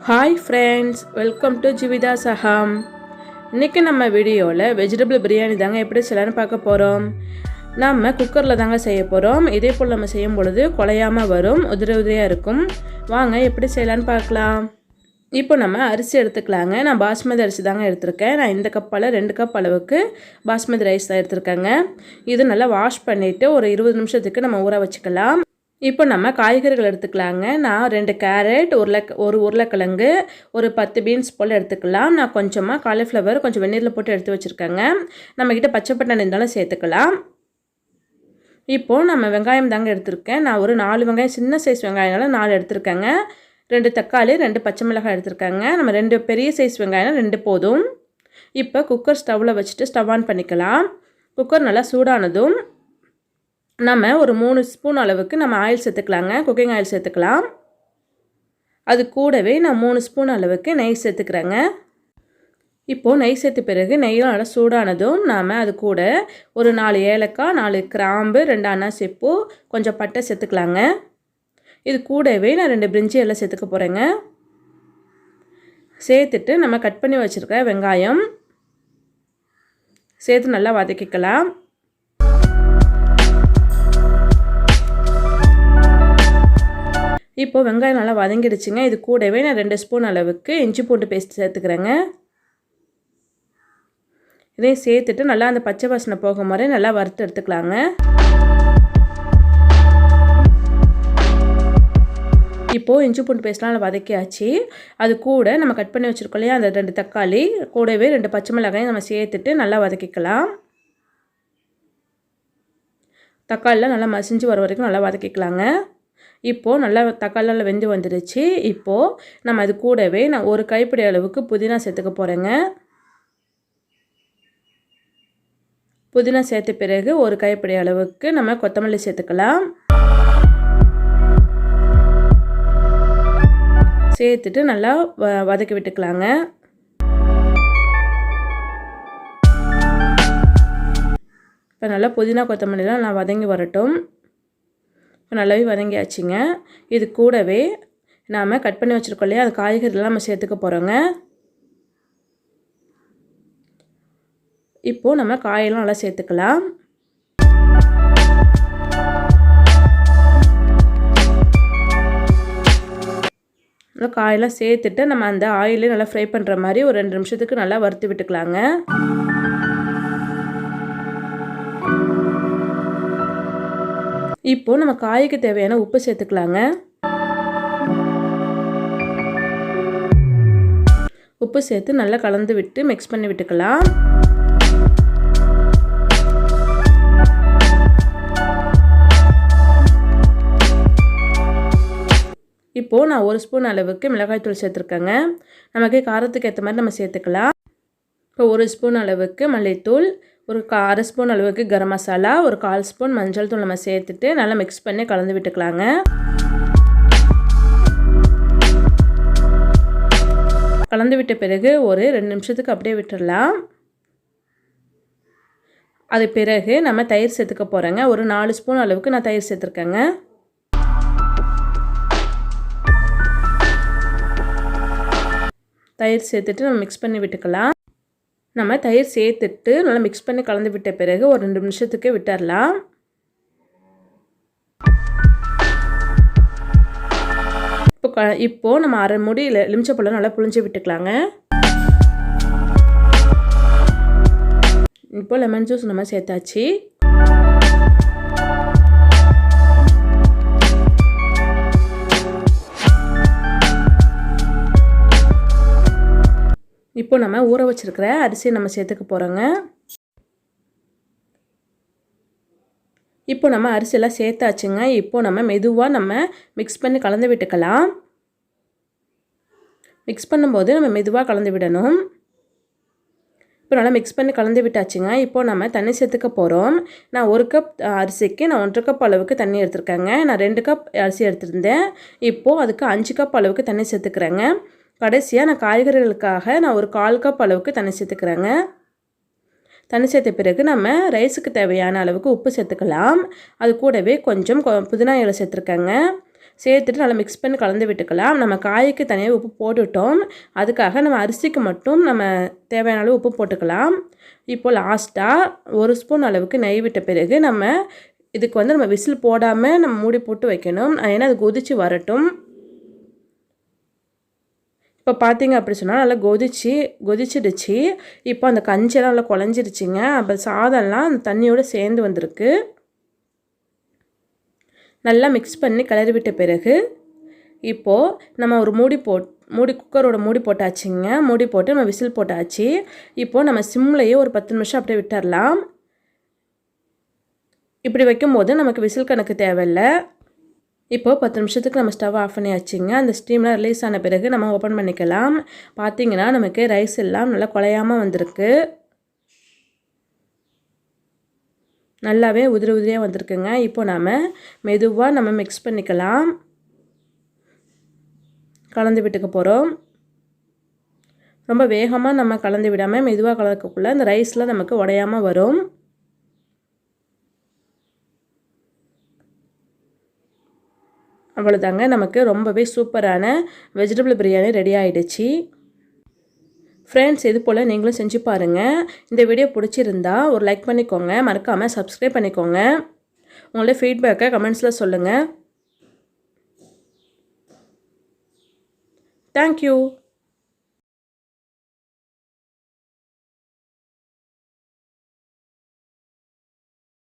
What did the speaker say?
Hi friends, welcome to jeevethaas Agam. இன்றைக்கி நம்ம வீடியோவில் வெஜிடபிள் பிரியாணி தாங்க எப்படி செய்யலான்னு பார்க்க போகிறோம். நம்ம குக்கரில் தாங்க செய்ய போகிறோம். இதே போல் நம்ம செய்யும் பொழுது குலையாமல் வரும், உதிரியாக இருக்கும். வாங்க எப்படி செய்யலான்னு பார்க்கலாம். இப்போ நம்ம அரிசி எடுத்துக்கலாங்க. நான் பாஸ்மதி அரிசி தாங்க எடுத்திருக்கேன். நான் இந்த கப்பால் 2 கப் அளவுக்கு பாஸ்மதி ரைஸ் தான் எடுத்திருக்கேங்க. இது நல்லா வாஷ் பண்ணிவிட்டு ஒரு 20 நிமிஷத்துக்கு நம்ம ஊற வச்சுக்கலாம். இப்போ நம்ம காய்கறிகள் எடுத்துக்கலாங்க. நான் 2 கேரட், ஒரு உருளைக்கிழங்கு, ஒரு 10 பீன்ஸ் போல் எடுத்துக்கலாம். நான் கொஞ்சமாக காலிஃப்ளவர் கொஞ்சம் வெந்நீரில் போட்டு எடுத்து வச்சுருக்கேங்க. நம்மக்கிட்ட பச்சை பட்டாணி இருந்தாலும் சேர்த்துக்கலாம். இப்போது நம்ம வெங்காயம் தாங்க எடுத்திருக்கேன். நான் ஒரு 4 வெங்காயம், சின்ன சைஸ் வெங்காயம்னால 4 எடுத்திருக்கேங்க. 2 தக்காளி, 2 பச்சை மிளகாய் எடுத்திருக்காங்க. நம்ம 2 பெரிய சைஸ் வெங்காயம் 2 போதும். இப்போ குக்கர் ஸ்டவ்வில் வச்சுட்டு ஸ்டவ் ஆன் பண்ணிக்கலாம். குக்கர் நல்லா சூடானதும் நம்ம ஒரு 3 ஸ்பூன் அளவுக்கு நம்ம ஆயில் சேர்த்துக்கலாங்க. குக்கிங் ஆயில் சேர்த்துக்கலாம். அது கூடவே நான் 3 ஸ்பூன் அளவுக்கு நெய் சேர்த்துக்கிறேங்க. இப்போது நெய் சேர்த்த பிறகு நெய்யும் நல்லா சூடானதும் நாம் அது கூட ஒரு 4 ஏலக்காய், 4 கிராம்பு, 2 அன்னாசிப்பூ, கொஞ்சம் பட்டை சேர்த்துக்கலாங்க. இது கூடவே நான் 2 பிரிஞ்சி எல்லாம் சேர்த்துக்க போகிறேங்க. சேர்த்துட்டு நம்ம கட் பண்ணி வச்சுருக்க வெங்காயம் சேர்த்து நல்லா வதக்கிக்கலாம். இப்போ வெங்காயம் நல்லா வதங்கிடுச்சுங்க. இது கூடவே நான் 2 ஸ்பூன் அளவுக்கு இஞ்சி பூண்டு பேஸ்ட் சேர்த்துக்கிறேங்க. இதையும் சேர்த்துட்டு நல்லா அந்த பச்சை வாசனை போகும் மாதிரி நல்லா வறுத்து எடுத்துக்கலாங்க. இப்போது இஞ்சி பூண்டு பேஸ்ட்லாம் நல்லா வதக்கியாச்சு. அது கூட நம்ம கட் பண்ணி வச்சுருக்கோம் இல்லையா, அந்த 2 தக்காளி கூடவே 2 பச்சை மிளகாயும் நம்ம சேர்த்துட்டு நல்லா வதக்கிக்கலாம். தக்காளிலாம் நல்லா மசிஞ்சு வர வரைக்கும் நல்லா வதக்கிக்கலாங்க. இப்போது நல்லா தக்காளியில் வெந்து வந்துடுச்சு. இப்போது நம்ம அது கூடவே நான் ஒரு கைப்பிடி அளவுக்கு புதினா சேர்த்துக்க போகிறேங்க. புதினா சேர்த்த பிறகு ஒரு கைப்பிடி அளவுக்கு நம்ம கொத்தமல்லி சேர்த்துக்கலாம். சேர்த்துட்டு நல்லா வதக்கி விட்டுக்கலாங்க. இப்போ நல்லா புதினா கொத்தமல்லிலாம் நல்லா வதங்கி வரட்டும். இப்போ நல்லாவே வதங்கியாச்சுங்க. இது கூடவே நாம் கட் பண்ணி வச்சுருக்கோம் இல்லையா, அது காய்கறிலாம் நம்ம சேர்த்துக்க போகிறோங்க. இப்போது நம்ம காயெல்லாம் நல்லா சேர்த்துக்கலாம். நல்லா காயெல்லாம் சேர்த்துட்டு நம்ம அந்த ஆயிலே நல்லா ஃப்ரை பண்ணுற மாதிரி ஒரு 2 நிமிஷத்துக்கு நல்லா வறுத்து விட்டுக்கலாங்க. இப்போது நம்ம காய்க்கு தேவையான உப்பு சேர்த்துக்கலாங்க. உப்பு சேர்த்து நல்லா கலந்து விட்டு மிக்ஸ் பண்ணி விட்டுக்கலாம். இப்போது நான் 1 ஸ்பூன் அளவுக்கு மிளகாய்த்தூள் சேர்த்துருக்கேங்க. நமக்கு காரத்துக்கு ஏற்ற மாதிரி நம்ம சேர்த்துக்கலாம். இப்போ 1 ஸ்பூன் அளவுக்கு மல்லித்தூள், ஒரு 1/2 ஸ்பூன் அளவுக்கு கரம் மசாலா, ஒரு 1/4 ஸ்பூன் மஞ்சள் தூள் நம்ம சேர்த்துட்டு நல்லா மிக்ஸ் பண்ணி கலந்து விட்டுக்கலாங்க. கலந்து விட்ட பிறகு ஒரு 2 நிமிஷத்துக்கு அப்படியே விட்டுடலாம். அது பிறகு நம்ம தயிர் சேர்த்துக்க போகிறேங்க. ஒரு 4 ஸ்பூன் அளவுக்கு நான் தயிர் சேர்த்துருக்கேங்க. தயிர் சேர்த்துட்டு நம்ம மிக்ஸ் பண்ணி விட்டுக்கலாம். நம்ம தயிர் சேர்த்துட்டு நல்லா மிக்ஸ் பண்ணி கலந்து விட்ட பிறகு ஒரு 2 நிமிஷத்துக்கு விட்டுடலாம். இப்போது நம்ம அரை மூடி எலுமிச்சைப்பழம் நல்லா புழிஞ்சு விட்டுக்கலாங்க. இப்போ லெமன் ஜூஸ் நம்ம சேர்த்தாச்சு. இப்போ நம்ம ஊற வச்சுருக்கிற அரிசியை நம்ம சேர்த்துக்க போகிறோங்க. இப்போ நம்ம அரிசியெல்லாம் சேர்த்தாச்சுங்க. இப்போ நம்ம மெதுவாக நம்ம மிக்ஸ் பண்ணி கலந்து விட்டுக்கலாம். மிக்ஸ் பண்ணும்போது நம்ம மெதுவாக கலந்து விடணும். இப்போ நல்லா மிக்ஸ் பண்ணி கலந்து விட்டாச்சுங்க. இப்போது நம்ம தண்ணி சேர்த்துக்க போகிறோம். நான் 1 கப் அரிசிக்கு நான் 1.5 கப் அளவுக்கு தண்ணி எடுத்துருக்கேங்க. நான் 2 கப் அரிசி எடுத்துருந்தேன். இப்போது அதுக்கு 5 கப் அளவுக்கு தண்ணி சேர்த்துக்கிறேங்க. கடைசியாக நான் காய்கறிகளுக்காக நான் ஒரு 1/4 கப் அளவுக்கு தண்ணி சேர்த்துக்கிறேங்க. தண்ணி சேர்த்த பிறகு நம்ம ரைஸுக்கு தேவையான அளவுக்கு உப்பு சேர்த்துக்கலாம். அது கூடவே கொஞ்சம் புதினா இலை சேர்த்துருக்கேங்க. சேர்த்துட்டு நல்லா மிக்ஸ் பண்ணி கலந்து விட்டுக்கலாம். நம்ம காய்க்கு தனியாக உப்பு போட்டுட்டோம். அதுக்காக நம்ம அரிசிக்கு மட்டும் நம்ம தேவையான அளவு உப்பு போட்டுக்கலாம். இப்போது லாஸ்ட்டாக 1 ஸ்பூன் அளவுக்கு நெய் விட்ட பிறகு நம்ம இதுக்கு நம்ம விசில் போடாமல் நம்ம மூடி போட்டு வைக்கணும். ஏன்னா அது கொதித்து வரட்டும். இப்போ பார்த்தீங்க அப்படி சொன்னால் நல்லா கொதிச்சிடுச்சு. இப்போ அந்த கஞ்செல்லாம் நல்லா குழஞ்சிருச்சுங்க. அப்போ சாதம்லாம் அந்த தண்ணியோடு சேர்ந்து வந்திருக்கு. நல்லா மிக்ஸ் பண்ணி கிளறி விட்ட பிறகு இப்போது நம்ம ஒரு குக்கரோட மூடி போட்டாச்சுங்க. மூடி போட்டு நம்ம விசில் போட்டாச்சு. இப்போது நம்ம சிம்லையே ஒரு 10 நிமிஷம் அப்படியே விட்டுடலாம். இப்படி வைக்கும்போது நமக்கு விசில் கணக்கு தேவையில்லை. இப்போது 10 நிமிஷத்துக்கு நம்ம ஸ்டவ் ஆஃப் பண்ணியாச்சுங்க. அந்த ஸ்டீம்லாம் ரிலீஸ் ஆன பிறகு நம்ம ஓப்பன் பண்ணிக்கலாம். பார்த்திங்கன்னா நமக்கு ரைஸ் எல்லாம் நல்லா குழையாமல் வந்திருக்கு. நல்லாவே உதிரியாக வந்திருக்குங்க. இப்போ மெதுவாக நம்ம மிக்ஸ் பண்ணிக்கலாம். கலந்து விட்டுக்க போகிறோம். ரொம்ப வேகமாக நம்ம கலந்து விடாமல் மெதுவாக கலக்கக்குள்ளே அந்த ரைஸ்லாம் நமக்கு உடையாமல் வரும். அவ்வளோதாங்க, நமக்கு ரொம்பவே சூப்பரான வெஜிடபிள் பிரியாணி ரெடி ஆகிடுச்சு. ஃப்ரெண்ட்ஸ், இது போல் நீங்களும் செஞ்சு பாருங்கள். இந்த வீடியோ பிடிச்சிருந்தா ஒரு லைக் பண்ணிக்கோங்க. மறக்காமல் சப்ஸ்கிரைப் பண்ணிக்கோங்க. உங்களோட ஃபீட்பேக்கை கமெண்ட்ஸில் சொல்லுங்கள். தேங்க்யூ.